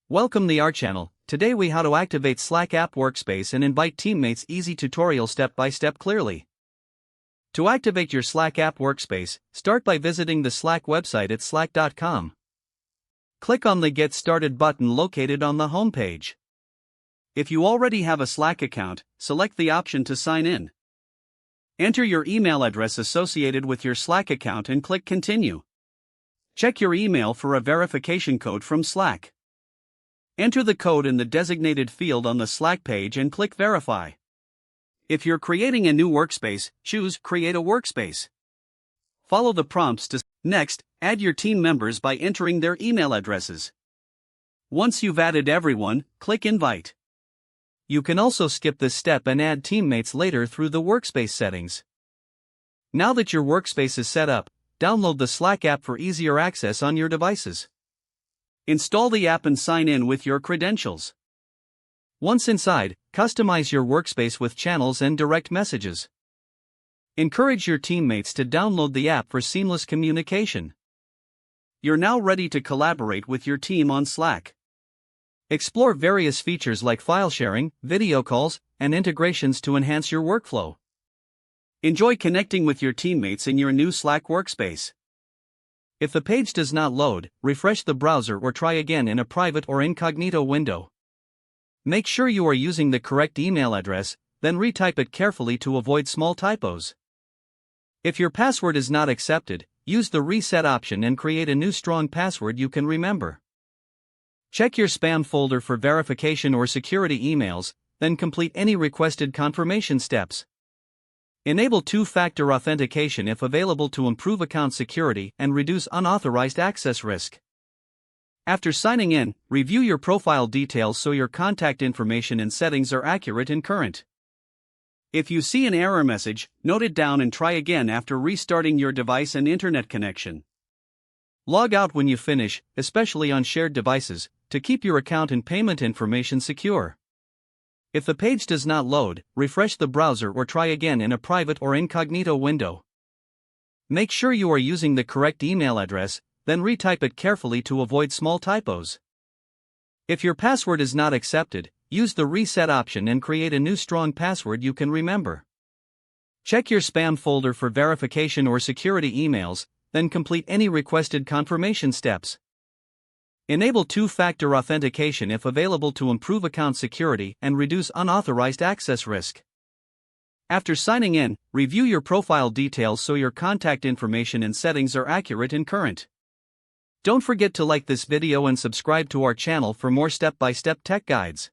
Welcome to our channel. Today we how to activate Slack app Workspace and invite teammates. Easy tutorial step by step clearly. To activate your Slack app Workspace, start by visiting the Slack website at slack.com. Click on the Get Started button located on the home page. If you already have a Slack account, select the option to sign in. Enter your email address associated with your Slack account and click Continue. Check your email for a verification code from Slack. Enter the code in the designated field on the Slack page and click Verify. If you're creating a new workspace, choose Create a Workspace. Follow the prompts to Next, add your team members by entering their email addresses. Once you've added everyone, click Invite. You can also skip this step and add teammates later through the workspace settings. Now that your workspace is set up, download the Slack app for easier access on your devices. Install the app and sign in with your credentials. Once inside, customize your workspace with channels and direct messages. Encourage your teammates to download the app for seamless communication. You're now ready to collaborate with your team on Slack. Explore various features like file sharing, video calls, and integrations to enhance your workflow. Enjoy connecting with your teammates in your new Slack workspace. If the page does not load, refresh the browser or try again in a private or incognito window. Make sure you are using the correct email address, then retype it carefully to avoid small typos. If your password is not accepted, use the reset option and create a new strong password you can remember. Check your spam folder for verification or security emails, then complete any requested confirmation steps. Enable two-factor authentication if available to improve account security and reduce unauthorized access risk. After signing in, review your profile details so your contact information and settings are accurate and current. If you see an error message, note it down and try again after restarting your device and internet connection. Log out when you finish, especially on shared devices, to keep your account and payment information secure. If the page does not load, refresh the browser or try again in a private or incognito window. Make sure you are using the correct email address, then retype it carefully to avoid small typos. If your password is not accepted, use the reset option and create a new strong password you can remember. Check your spam folder for verification or security emails, then complete any requested confirmation steps. Enable two-factor authentication if available to improve account security and reduce unauthorized access risk. After signing in, review your profile details so your contact information and settings are accurate and current. Don't forget to like this video and subscribe to our channel for more step-by-step tech guides.